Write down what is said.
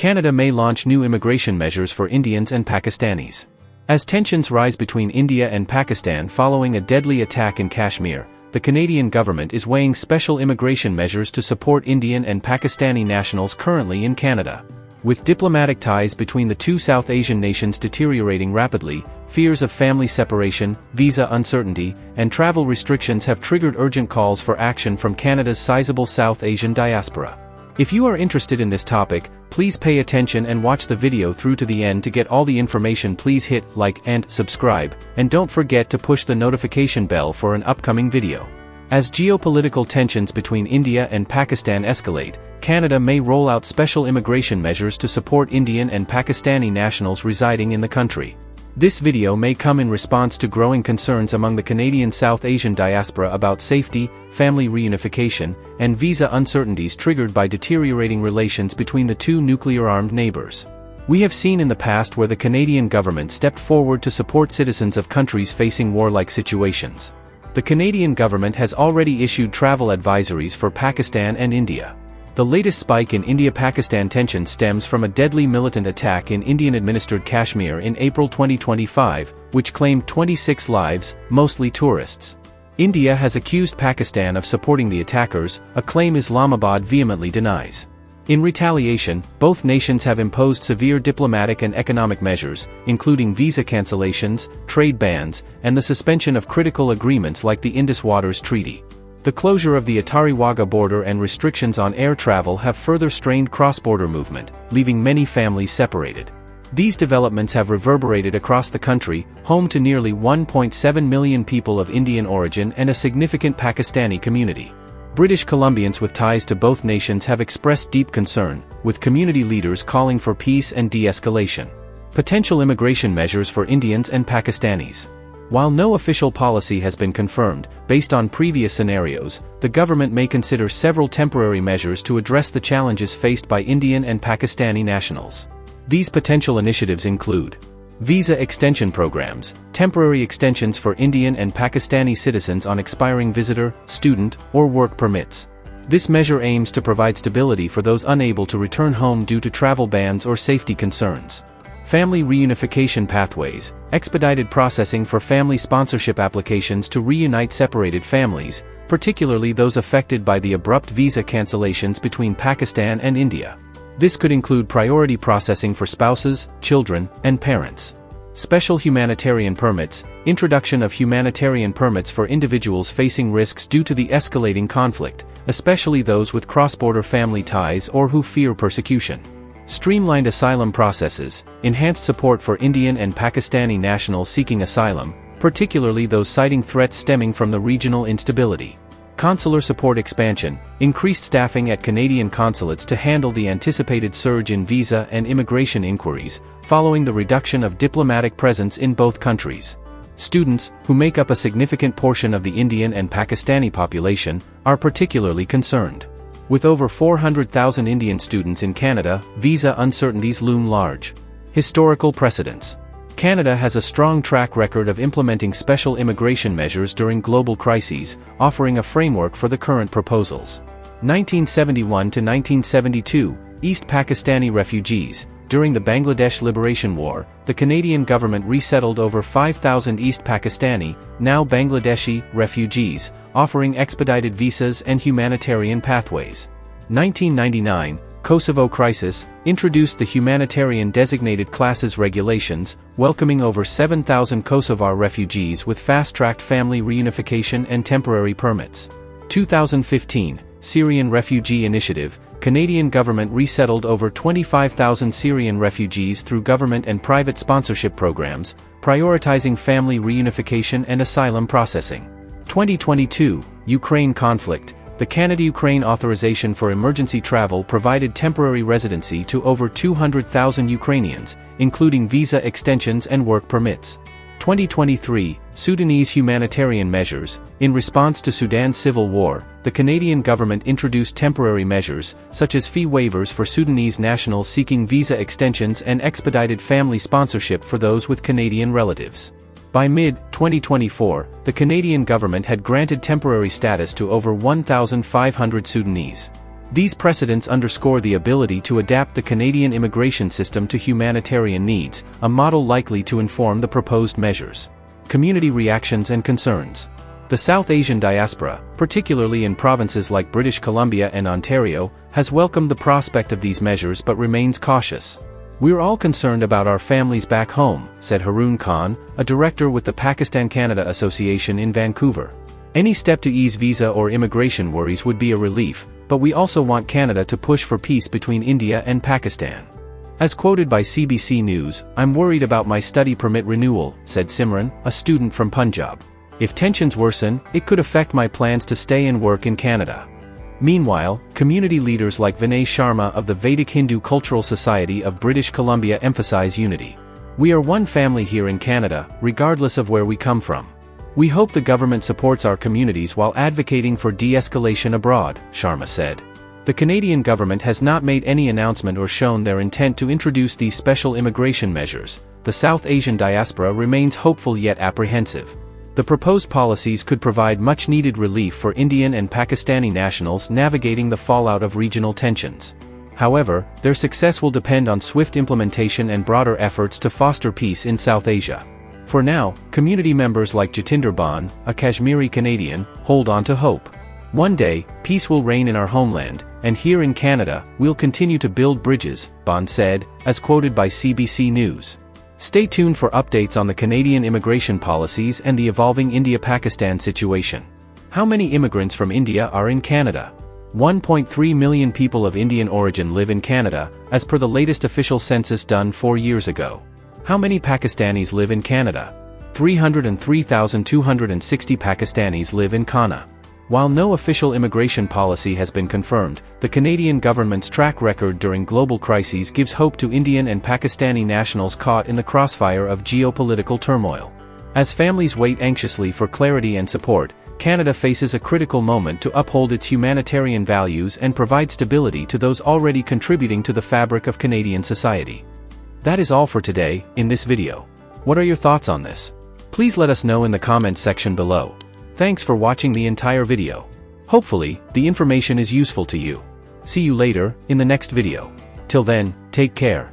Canada may launch new immigration measures for Indians and Pakistanis. As tensions rise between India and Pakistan following a deadly attack in Kashmir, the Canadian government is weighing special immigration measures to support Indian and Pakistani nationals currently in Canada. With diplomatic ties between the two South Asian nations deteriorating rapidly, fears of family separation, visa uncertainty, and travel restrictions have triggered urgent calls for action from Canada's sizable South Asian diaspora. If you are interested in this topic, please pay attention and watch the video through to the end to get all the information. Please hit like and subscribe, and don't forget to push the notification bell for an upcoming video. As geopolitical tensions between India and Pakistan escalate, Canada may roll out special immigration measures to support Indian and Pakistani nationals residing in the country. This video may come in response to growing concerns among the Canadian South Asian diaspora about safety, family reunification, and visa uncertainties triggered by deteriorating relations between the two nuclear-armed neighbors. We have seen in the past where the Canadian government stepped forward to support citizens of countries facing warlike situations. The Canadian government has already issued travel advisories for Pakistan and India. The latest spike in India-Pakistan tensions stems from a deadly militant attack in Indian-administered Kashmir in April 2025, which claimed 26 lives, mostly tourists. India has accused Pakistan of supporting the attackers, a claim Islamabad vehemently denies. In retaliation, both nations have imposed severe diplomatic and economic measures, including visa cancellations, trade bans, and the suspension of critical agreements like the Indus Waters Treaty. The closure of the Attari-Wagah border and restrictions on air travel have further strained cross-border movement, leaving many families separated. These developments have reverberated across the country, home to nearly 1.7 million people of Indian origin and a significant Pakistani community. British Columbians with ties to both nations have expressed deep concern, with community leaders calling for peace and de-escalation. Potential immigration measures for Indians and Pakistanis. While no official policy has been confirmed, based on previous scenarios, the government may consider several temporary measures to address the challenges faced by Indian and Pakistani nationals. These potential initiatives include visa extension programs, temporary extensions for Indian and Pakistani citizens on expiring visitor, student, or work permits. This measure aims to provide stability for those unable to return home due to travel bans or safety concerns. Family reunification pathways, expedited processing for family sponsorship applications to reunite separated families, particularly those affected by the abrupt visa cancellations between Pakistan and India. This could include priority processing for spouses, children, and parents. Special humanitarian permits, introduction of humanitarian permits for individuals facing risks due to the escalating conflict, especially those with cross-border family ties or who fear persecution. Streamlined asylum processes, enhanced support for Indian and Pakistani nationals seeking asylum, particularly those citing threats stemming from the regional instability. Consular support expansion, increased staffing at Canadian consulates to handle the anticipated surge in visa and immigration inquiries, following the reduction of diplomatic presence in both countries. Students, who make up a significant portion of the Indian and Pakistani population, are particularly concerned. With over 400,000 Indian students in Canada, visa uncertainties loom large. Historical precedents. Canada has a strong track record of implementing special immigration measures during global crises, offering a framework for the current proposals. 1971 to 1972, East Pakistani refugees. During the Bangladesh Liberation War, the Canadian government resettled over 5,000 East Pakistani, now Bangladeshi, refugees, offering expedited visas and humanitarian pathways. 1999, Kosovo crisis, introduced the humanitarian designated classes regulations, welcoming over 7,000 Kosovar refugees with fast-tracked family reunification and temporary permits. 2015, Syrian Refugee Initiative, Canadian government resettled over 25,000 Syrian refugees through government and private sponsorship programs, prioritizing family reunification and asylum processing. 2022, Ukraine conflict. The Canada-Ukraine Authorization for Emergency Travel provided temporary residency to over 200,000 Ukrainians, including visa extensions and work permits. 2023, Sudanese humanitarian measures. In response to Sudan's civil war, the Canadian government introduced temporary measures, such as fee waivers for Sudanese nationals seeking visa extensions and expedited family sponsorship for those with Canadian relatives. By mid-2024, the Canadian government had granted temporary status to over 1,500 Sudanese. These precedents underscore the ability to adapt the Canadian immigration system to humanitarian needs, a model likely to inform the proposed measures. Community reactions and concerns. The South Asian diaspora, particularly in provinces like British Columbia and Ontario, has welcomed the prospect of these measures but remains cautious. "We're all concerned about our families back home," said Haroon Khan, a director with the Pakistan-Canada Association in Vancouver. "Any step to ease visa or immigration worries would be a relief, but we also want Canada to push for peace between India and Pakistan." As quoted by CBC News, "I'm worried about my study permit renewal," said Simran, a student from Punjab. "If tensions worsen, it could affect my plans to stay and work in Canada." Meanwhile, community leaders like Vinay Sharma of the Vedic Hindu Cultural Society of British Columbia emphasize unity. "We are one family here in Canada, regardless of where we come from. We hope the government supports our communities while advocating for de-escalation abroad," Sharma said. The Canadian government has not made any announcement or shown their intent to introduce these special immigration measures. The South Asian diaspora remains hopeful yet apprehensive. The proposed policies could provide much-needed relief for Indian and Pakistani nationals navigating the fallout of regional tensions. However, their success will depend on swift implementation and broader efforts to foster peace in South Asia. For now, community members like Jatinder Ban, a Kashmiri Canadian, hold on to hope. "One day, peace will reign in our homeland, and here in Canada, we'll continue to build bridges," Ban said, as quoted by CBC News. Stay tuned for updates on the Canadian immigration policies and the evolving India-Pakistan situation. How many immigrants from India are in Canada? 1.3 million people of Indian origin live in Canada, as per the latest official census done 4 years ago. How many Pakistanis live in Canada? 303,260 Pakistanis live in Ghana. While no official immigration policy has been confirmed, the Canadian government's track record during global crises gives hope to Indian and Pakistani nationals caught in the crossfire of geopolitical turmoil. As families wait anxiously for clarity and support, Canada faces a critical moment to uphold its humanitarian values and provide stability to those already contributing to the fabric of Canadian society. That is all for today, in this video. What are your thoughts on this? Please let us know in the comments section below. Thanks for watching the entire video. Hopefully, the information is useful to you. See you later, in the next video. Till then, take care.